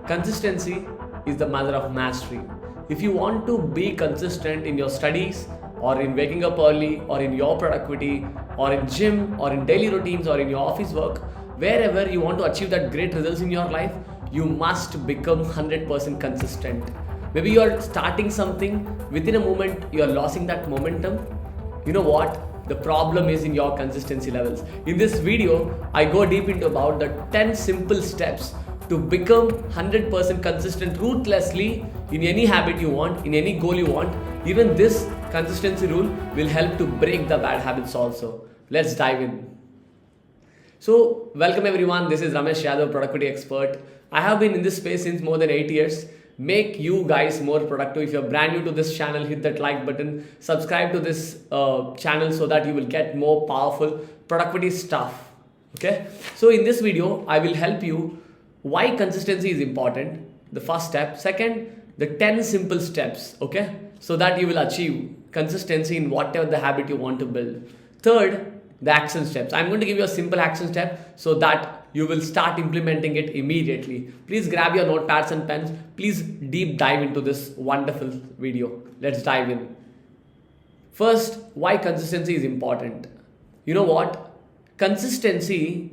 Consistency is the mother of mastery. If you want to be consistent in your studies or in waking up early or in your productivity or in gym or in daily routines or in your office work, wherever you want to achieve that great results in your life, you must become 100% consistent. Maybe you are starting something, within a moment you are losing that momentum. You know what? The problem is in your consistency levels. In this video, I go deep into about the 10 simple steps to become 100% consistent ruthlessly in any habit you want, in any goal you want. Even this consistency rule will help to break the bad habits also. Let's dive in. So, welcome everyone. This is Ramesh, Yadav, productivity expert. I have been in this space since more than 8 years. Make you guys more productive. If you're brand new to this channel, hit that like button, subscribe to this channel so that you will get more powerful productivity stuff. Okay, so in this video I will help you why consistency is important, the first step. Second, the 10 simple steps, okay, so that you will achieve consistency in whatever the habit you want to build. Third, the action steps. I'm going to give you a simple action step so that you will start implementing it immediately. Please grab your notepads and pens. Please deep dive into this wonderful video. Let's dive in. First, why consistency is important. You know what? Consistency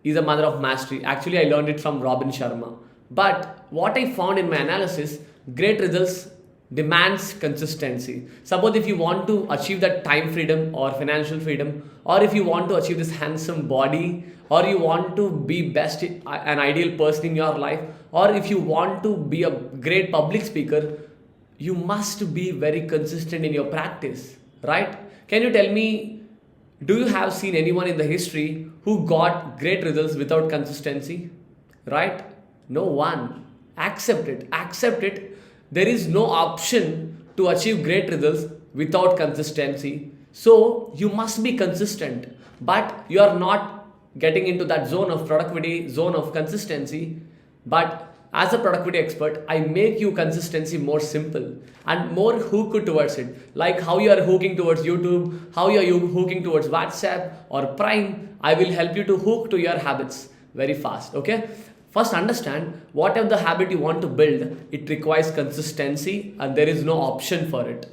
is a mother of mastery. Actually, I learned it from Robin Sharma. But what I found in my analysis, great results demands consistency. Suppose if you want to achieve that time freedom or financial freedom, or if you want to achieve this handsome body, or you want to be best an ideal person in your life, or if you want to be a great public speaker, you must be very consistent in your practice, right? Can you tell me, do you have seen anyone in the history who got great results without consistency? Right? No one. Accept it. There is no option to achieve great results without consistency. So you must be consistent, but you are not getting into that zone of productivity, zone of consistency. But as a productivity expert, I make you consistency more simple and more hooked towards it. Like how you are hooking towards YouTube, how you are hooking towards WhatsApp or Prime. I will help you to hook to your habits very fast. Okay. First, understand whatever the habit you want to build, it requires consistency and there is no option for it.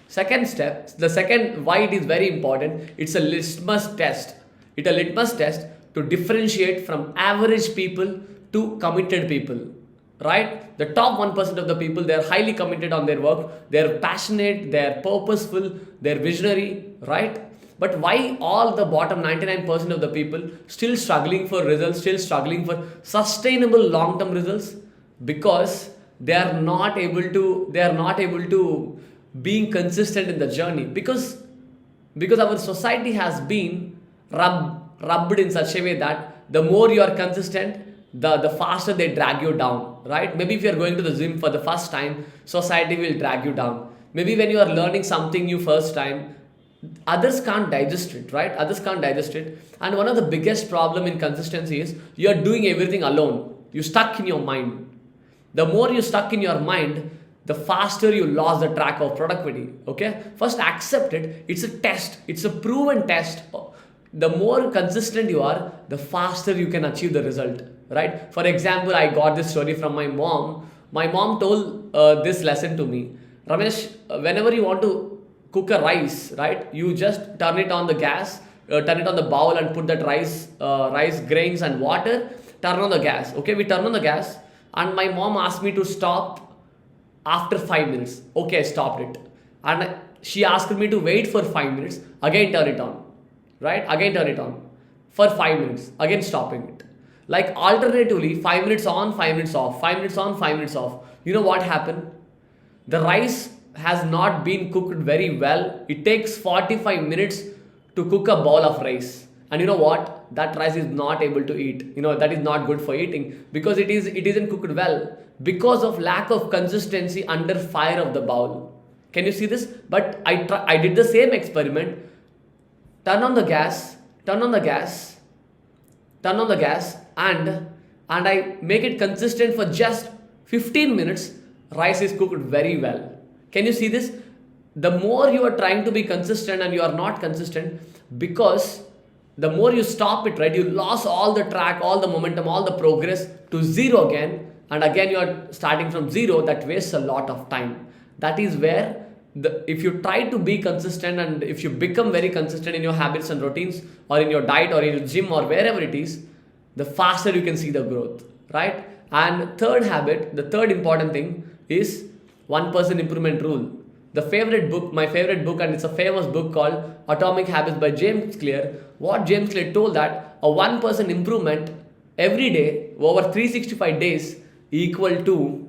Second step, the second why it is very important, it's a litmus test. It's a litmus test to differentiate from average people to committed people, right? The top 1% of the people, they're highly committed on their work, they're passionate, they're purposeful, they're visionary, right? But why all the bottom 99% of the people still struggling for results, still struggling for sustainable long-term results? Because they are not able to being consistent in the journey. Because our society has been rubbed in such a way that the more you are consistent, the faster they drag you down, right? Maybe if you are going to the gym for the first time, society will drag you down. Maybe when you are learning something new first time, others can't digest it, right? Others can't digest it. And one of the biggest problem in consistency is you are doing everything alone. You stuck in your mind. The more you stuck in your mind, the faster you lost the track of productivity. Okay, first accept it. It's a test. It's a proven test. The more consistent you are, the faster you can achieve the result, right? For example, I got this story from my mom. My mom told this lesson to me. Ramesh, whenever you want to cook a rice, right? You just turn it on the gas, turn it on the bowl and put that rice grains and water, turn on the gas. Okay, we turn on the gas and my mom asked me to stop after 5 minutes. Okay, I stopped it. And she asked me to wait for 5 minutes, again turn it on, right? Again turn it on for 5 minutes, again stopping it. Like alternatively, 5 minutes on, 5 minutes off, 5 minutes on, 5 minutes off. You know what happened? The rice has not been cooked very well. It takes 45 minutes to cook a bowl of rice. And you know what? That rice is not able to eat. That is not good for eating because it isn't cooked well because of lack of consistency under fire of the bowl. Can you see this? But I did the same experiment. Turn on the gas and I make it consistent for just 15 minutes. Rice is cooked very well. Can you see this? The more you are trying to be consistent and you are not consistent, because the more you stop it, right, you lost all the track, all the momentum, all the progress to zero again. and again you are starting from zero, that wastes a lot of time. That is where if you try to be consistent and if you become very consistent in your habits and routines, or in your diet, or in your gym, or wherever it is, the faster you can see the growth, right? And third habit, the third important thing is 1% improvement rule. My favorite book, and it's a famous book called Atomic Habits by James Clear. What James Clear told, that a 1% improvement every day over 365 days equal to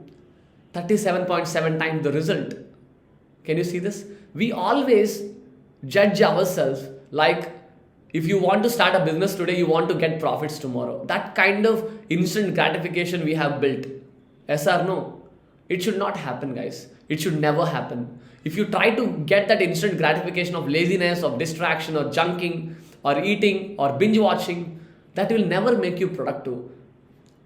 37.7 times the result. Can you see this? We always judge ourselves like, if you want to start a business today, you want to get profits tomorrow. That kind of instant gratification we have built. Yes or no? It should not happen, guys. It should never happen. If you try to get that instant gratification of laziness, of distraction, or junking, or eating, or binge watching, that will never make you productive.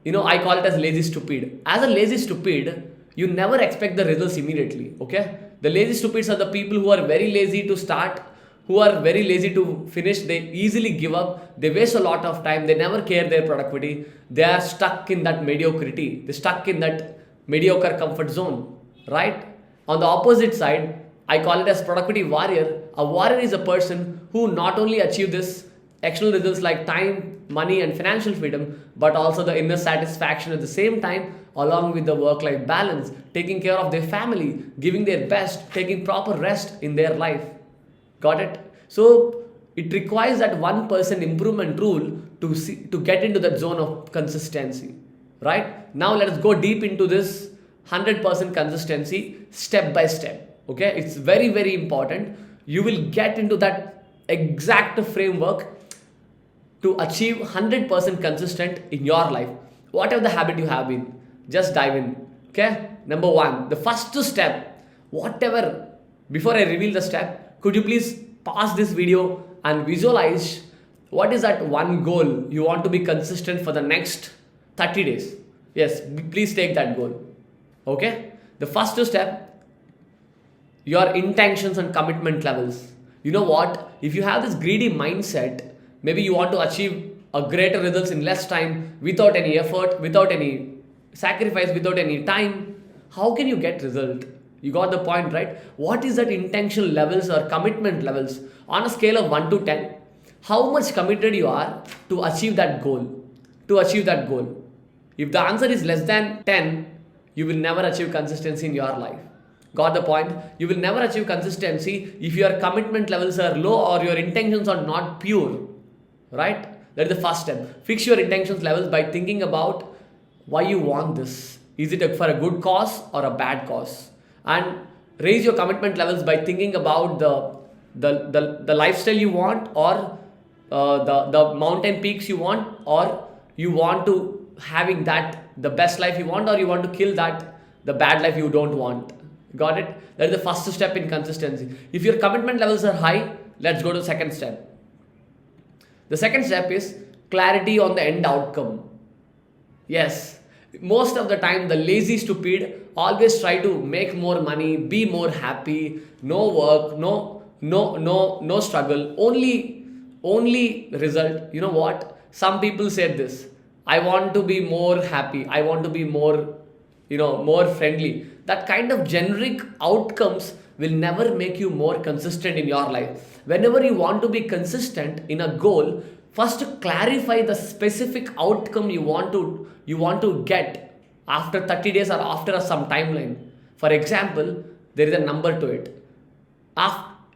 I call it as lazy stupid. As a lazy stupid, you never expect the results immediately. Okay? The lazy stupids are the people who are very lazy to start, who are very lazy to finish. They easily give up. They waste a lot of time. They never care their productivity. They are stuck in that mediocrity. They're stuck in that mediocre comfort zone, right? On the opposite side, I call it as productivity warrior. A warrior is a person who not only achieve this external results like time, money, and financial freedom, but also the inner satisfaction at the same time, along with the work-life balance, taking care of their family, giving their best, taking proper rest in their life. Got it? So it requires that 1% improvement rule to get into that zone of consistency, right? Now let us go deep into this 100% consistency step by step. Okay, it's very, very important. You will get into that exact framework to achieve 100% consistent in your life. Whatever the habit you have been, just dive in. Okay, number one, the first step, whatever, before I reveal the step, could you please pause this video and visualize what is that one goal you want to be consistent for the next 30 days. Yes, please take that goal. Okay, the first step, your intentions and commitment levels. You know what, if you have this greedy mindset, maybe you want to achieve a greater results in less time, without any effort, without any sacrifice, without any time, how can you get result? You got the point, right? What is that intention levels or commitment levels on a scale of 1 to 10? How much committed you are to achieve that goal? If the answer is less than 10, you will never achieve consistency in your life. Got the point? You will never achieve consistency if your commitment levels are low or your intentions are not pure, right? That is the first step. Fix your intentions levels by thinking about why you want this. Is it for a good cause or a bad cause? And raise your commitment levels by thinking about the lifestyle you want, or the mountain peaks you want, or you want to having that the best life you want, or you want to kill that the bad life you don't want. Got it? That is the first step in consistency. If your commitment levels are high, let's go to the second step. The second step is clarity on the end outcome. Yes, most of the time the lazy stupid always try to make more money, be more happy, no work, no struggle, only result. You know what? Some people said this. I want to be more happy. I want to be more, more friendly. That kind of generic outcomes will never make you more consistent in your life. Whenever you want to be consistent in a goal, first clarify the specific outcome you want to get after 30 days or after some timeline. For example, there is a number to it.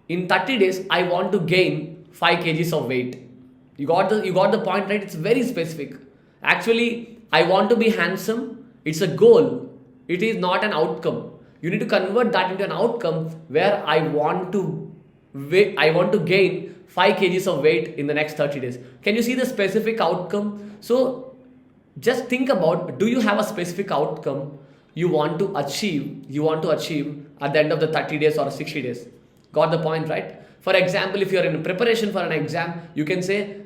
In 30 days, I want to gain 5 kgs of weight. You got the point, right? It's very specific. Actually, I want to be handsome. It's a goal. It is not an outcome. You need to convert that into an outcome where I want to gain 5 kgs of weight in the next 30 days. Can you see the specific outcome? So just think about, do you have a specific outcome you want to achieve at the end of the 30 days or 60 days? Got the point, right? For example, if you're in preparation for an exam, you can say,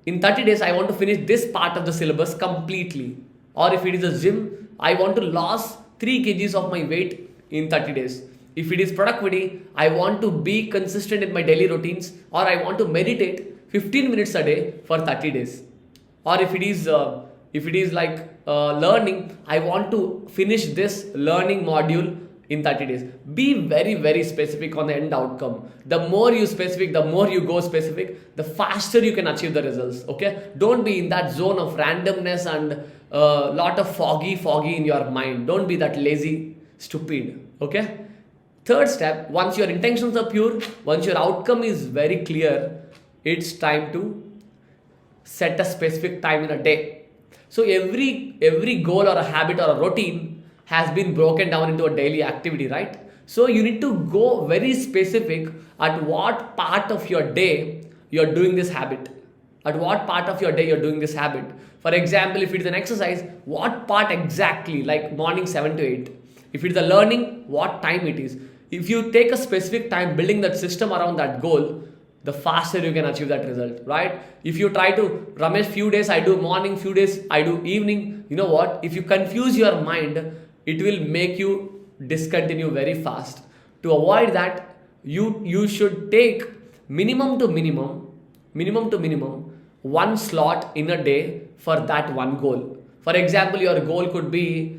in 30 days, I want to finish this part of the syllabus completely. Or if it is a gym, I want to lose 3 kgs of my weight in 30 days. If it is productivity, I want to be consistent in my daily routines, or I want to meditate 15 minutes a day for 30 days. Or if it is if it is like learning, I want to finish this learning module in 30 days. Be very, very specific on the end outcome. The more you specific, the more you go specific, the faster you can achieve the results. Okay, don't be in that zone of randomness and lot of foggy in your mind. Don't be that lazy, stupid. Okay. Third step, once your intentions are pure, once your outcome is very clear, it's time to set a specific time in a day. So every goal or a habit or a routine has been broken down into a daily activity, right? So you need to go very specific at what part of your day you're doing this habit. At what part of your day you're doing this habit. For example, if it's an exercise, what part exactly, like morning 7 to 8. If it's a learning, what time it is. If you take a specific time building that system around that goal, the faster you can achieve that result, right? If you try to, Ramesh, few days I do morning, few days I do evening, you know what? If you confuse your mind, it will make you discontinue very fast. To avoid that, you should take minimum to minimum, one slot in a day for that one goal. For example, your goal could be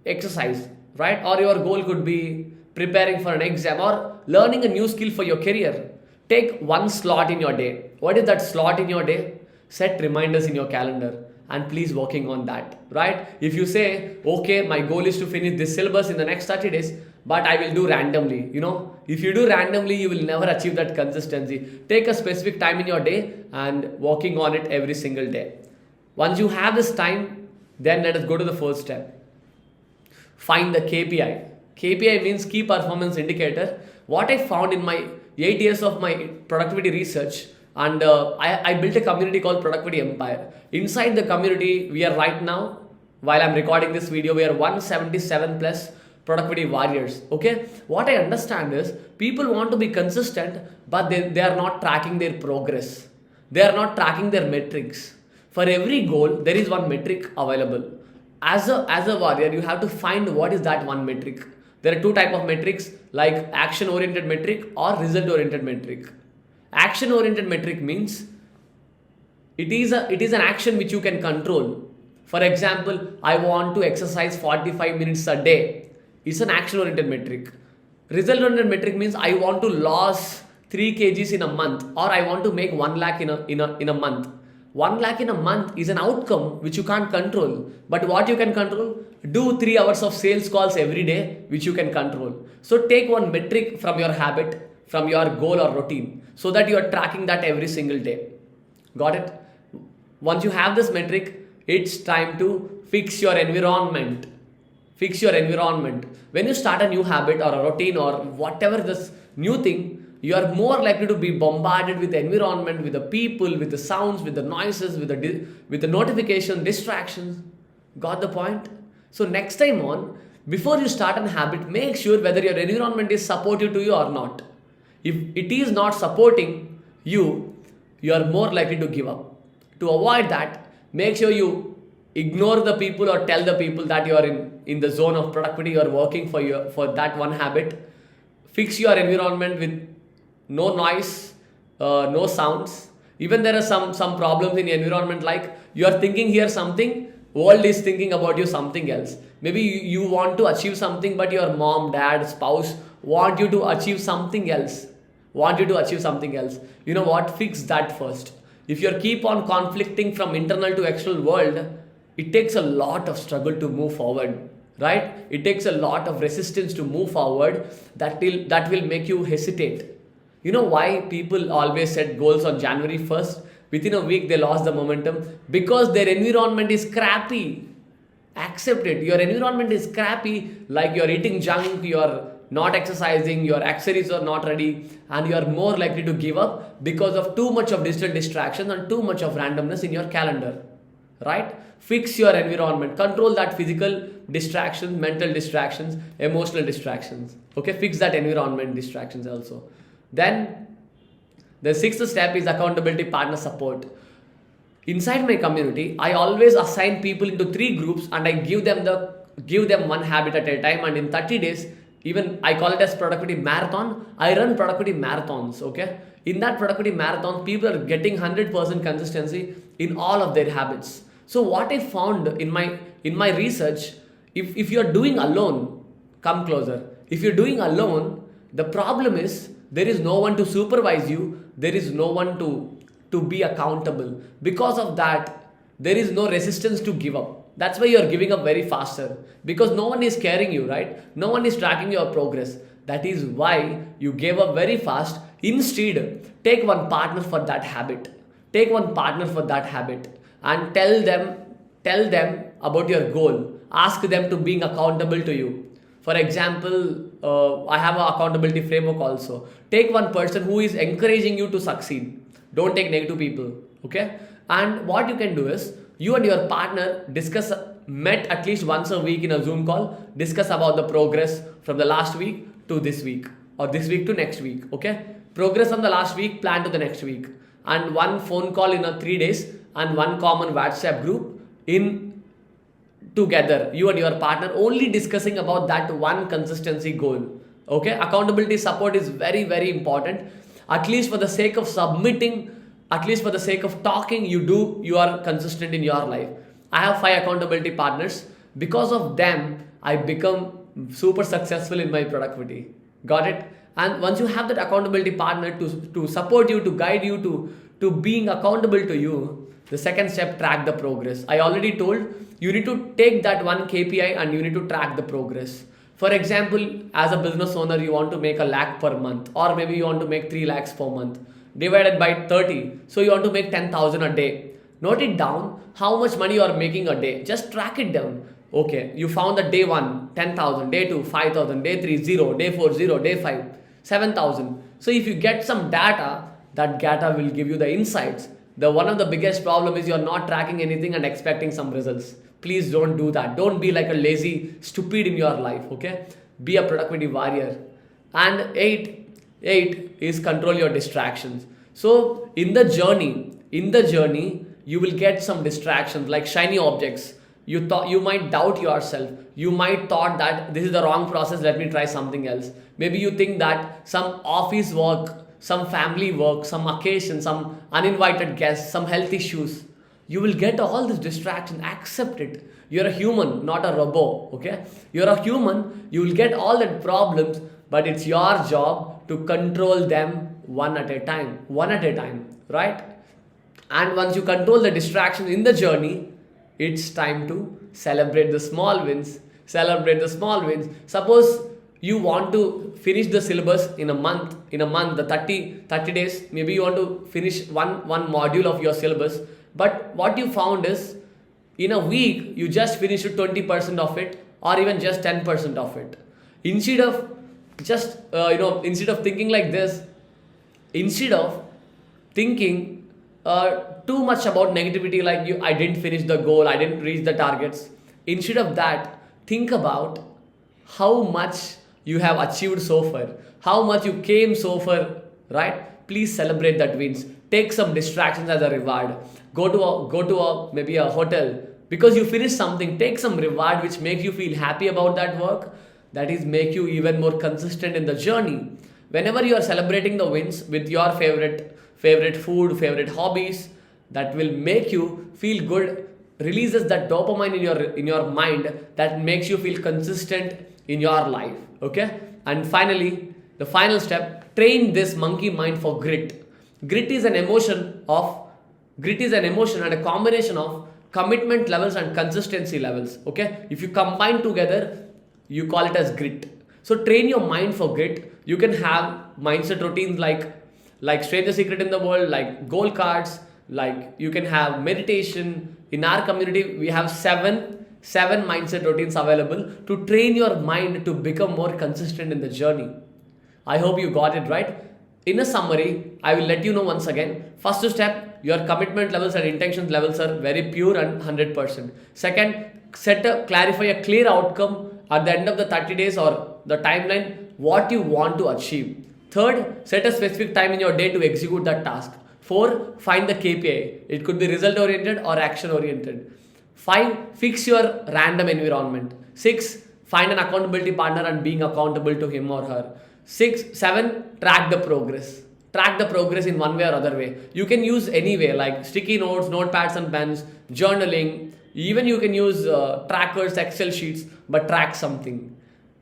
exercise, right? Or your goal could be preparing for an exam or learning a new skill for your career. Take one slot in your day. What is that slot in your day? Set reminders in your calendar and please working on that, right? If you say, okay, my goal is to finish this syllabus in the next 30 days, but I will do randomly. If you do randomly, you will never achieve that consistency. Take a specific time in your day and working on it every single day. Once you have this time, then let us go to the first step. Find the KPI. KPI means key performance indicator. What I found in my 8 years of my productivity research, and I built a community called Productivity Empire. Inside the community, we are right now, while I'm recording this video, we are 177 plus productivity warriors. Okay, what I understand is people want to be consistent, but they are not tracking their progress. They are not tracking their metrics. For every goal, there is one metric available. As a warrior, you have to find what is that one metric. There are two types of metrics, like action oriented metric or result oriented metric. Action oriented metric means it is an action which you can control. For example, I want to exercise 45 minutes a day. It's an action oriented metric. Result oriented metric means I want to lose 3 kgs in a month, or I want to make 1 lakh in a month. 1 lakh in a month is an outcome which you can't control. But what you can control? Do 3 hours of sales calls every day, which you can control. So take one metric from your habit, from your goal or routine, so that you are tracking that every single day. Got it? Once you have this metric, it's time to fix your environment. Fix your environment. When you start a new habit or a routine or whatever this new thing, you are more likely to be bombarded with the environment, with the people, with the sounds, with the noises, with the notification, distractions. Got the point? So next time on, before you start a habit, make sure whether your environment is supportive to you or not. If it is not supporting you, you are more likely to give up. To avoid that, make sure you ignore the people or tell the people that you are in the zone of productivity, you are working for that one habit. Fix your environment with no noise, no sounds. Even there are some problems in the environment, like you are thinking here something, world is thinking about you something else. Maybe you want to achieve something, but your mom, dad, spouse want you to achieve something else. You know what? Fix that first. If you keep on conflicting from internal to external world, it takes a lot of struggle to move forward, right? It takes a lot of resistance to move forward. That will make you hesitate. You know why people always set goals on January 1st? Within a week, they lost the momentum because their environment is crappy. Accept it. Your environment is crappy, like you're eating junk, you're not exercising, your accessories are not ready, and you are more likely to give up because of too much of digital distraction and too much of randomness in your calendar, right? Fix your environment. Control that physical distractions, mental distractions, emotional distractions. Okay, fix that environment distractions also. Then the sixth step is accountability partner support. Inside my community, I always assign people into 3 groups and I give them one habit at a time, and in 30 days, even I call it as productivity marathon. I run productivity marathons. Okay, In that productivity marathon, people are getting 100% consistency in all of their habits. So what I found in my research, if you're doing alone, come closer. If you're doing alone, the problem is there is no one to supervise you, there is no one to be accountable. Because of that, there is no resistance to give up. That's why you're giving up very faster, because no one is caring you, right? No one is tracking your progress. That is why you gave up very fast. Instead, take one partner for that habit. Take one partner for that habit and tell them about your goal. Ask them to being accountable to you. For example, I have an accountability framework also. Take one person who is encouraging you to succeed. Don't take negative people. Okay. And what you can do is, you and your partner discuss, met at least once a week in a Zoom call, discuss about the progress from the last week to this week, or this week to next week. Okay. Progress from the last week, plan to the next week, and one phone call in a 3 days, and one common WhatsApp group in together, you and your partner, only discussing about that one consistency goal. Okay. Accountability support is very, very important. At least for the sake of submitting, at least for the sake of talking, you are consistent in your life. I have 5 accountability partners. Because of them, I become super successful in my productivity. Got it? And once you have that accountability partner to support you, to guide you, to being accountable to you, the second step, track the progress. I already told you need to take that one KPI and you need to track the progress. For example, as a business owner, you want to make 1 lakh per month, or maybe you want to make 3 lakhs per month, divided by 30. So you want to make 10,000 a day. Note it down, how much money you are making a day. Just track it down. Okay, you found that day 1, 10,000, day 2, 5,000, day 3, 0, day 4, 0, day 5, 7,000. So if you get some data, that data will give you the insights. The one of the biggest problem is you're not tracking anything and expecting some results. Please don't do that. Don't be like a lazy stupid in your life. Okay, be a productivity warrior. And eight is control your distractions. So in the journey you will get some distractions like shiny objects. You might doubt yourself. You might thought that this is the wrong process, let me try something else. Maybe you think that some office work, some family work, some occasion, some uninvited guests, some health issues. You will get all this distraction. Accept it. You're a human, not a robot. Okay, you're a human. You will get all the problems, but it's your job to control them one at a time, right? And once you control the distractions in the journey, it's time to celebrate the small wins. Suppose you want to finish the syllabus in a month, the 30 days, maybe you want to finish one module of your syllabus. But what you found is, in a week you just finished 20% of it, or even just 10% of it. Instead of instead of thinking like this, instead of thinking too much about negativity, like I didn't finish the goal, I didn't reach the targets. Instead of that, think about how much you have achieved so far, how much you came so far, right? Please celebrate that wins. Take some distractions as a reward. Go to maybe a hotel because you finished something. Take some reward which makes you feel happy about that work. That is make you even more consistent in the journey. Whenever you are celebrating the wins with your favorite food, favorite hobbies, that will make you feel good, releases that dopamine in your mind that makes you feel consistent in your life. Okay? And finally, the final step, train this monkey mind for grit. Grit is an emotion and a combination of commitment levels and consistency levels. Okay? If you combine together, you call it as grit. So train your mind for grit. You can have mindset routines like Stranger Secret in the World, like goal cards, like you can have meditation. In our community, we have seven mindset routines available to train your mind to become more consistent in the journey. I hope you got it right. In a summary, I will let you know once again. First step, your commitment levels and intentions levels are very pure and 100%. Second, clarify a clear outcome at the end of the 30 days or the timeline, what you want to achieve. Third, set a specific time in your day to execute that task. 4, find the KPI. It could be result oriented or action oriented. 5, fix your random environment. 6, find an accountability partner and being accountable to him or her. 7, track the progress. track the progress in one way or other way. You can use any way, like sticky notes, notepads and pens, journaling. Even you can use trackers, Excel sheets, but track something.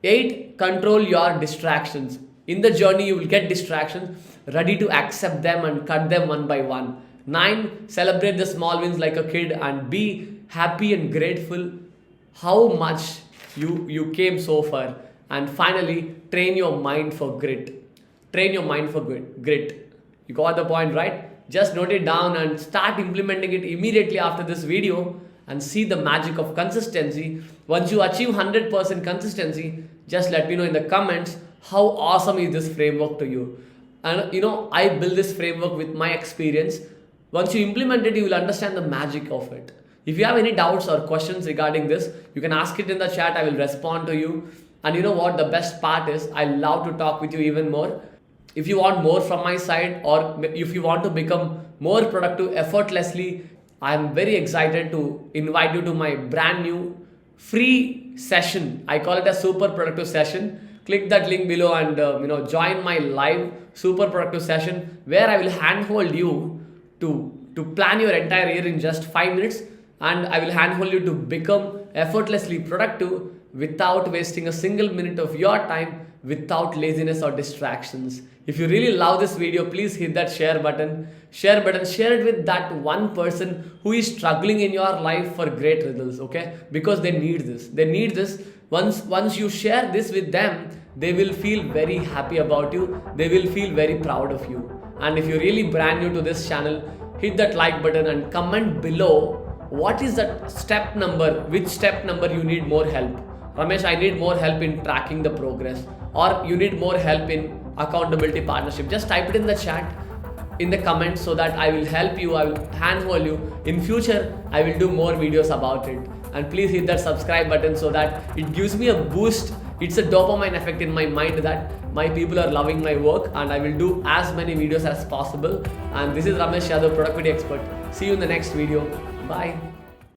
8. Control your distractions. In the journey, you will get distractions. Ready to accept them and cut them one by one. 9. Celebrate the small wins like a kid and be happy and grateful how much you came so far. And finally, train your mind for grit. Train your mind for grit. You got the point, right? Just note it down and start implementing it immediately after this video and see the magic of consistency. Once you achieve 100% consistency, just let me know in the comments how awesome is this framework to you. And I built this framework with my experience. Once you implement it, you will understand the magic of it. If you have any doubts or questions regarding this, you can ask it in the chat. I will respond to you. And you know what the best part is? I love to talk with you even more. If you want more from my side, or if you want to become more productive effortlessly, I am very excited to invite you to my brand new free session. I call it a super productive session. Click that link below and join my live super productive session where I will handhold you to plan your entire year in just 5 minutes, and I will handhold you to become effortlessly productive without wasting a single minute of your time, without laziness or distractions. If you really love this video, please hit that share button. Share it with that one person who is struggling in your life for great results, okay? Because they need this. They need this. Once you share this with them, they will feel very happy about you. They will feel very proud of you. And if you're really brand new to this channel, hit that like button and comment below what is that step number, which step number you need more help. Ramesh, I need more help in tracking the progress, or you need more help in accountability partnership. Just type it in the chat, in the comments, so that I will help you, I will handhold you. In future, I will do more videos about it. And please hit that subscribe button so that it gives me a boost. It's a dopamine effect in my mind that my people are loving my work, and I will do as many videos as possible. And this is Ramesh Yadav, productivity expert. See you in the next video. Bye.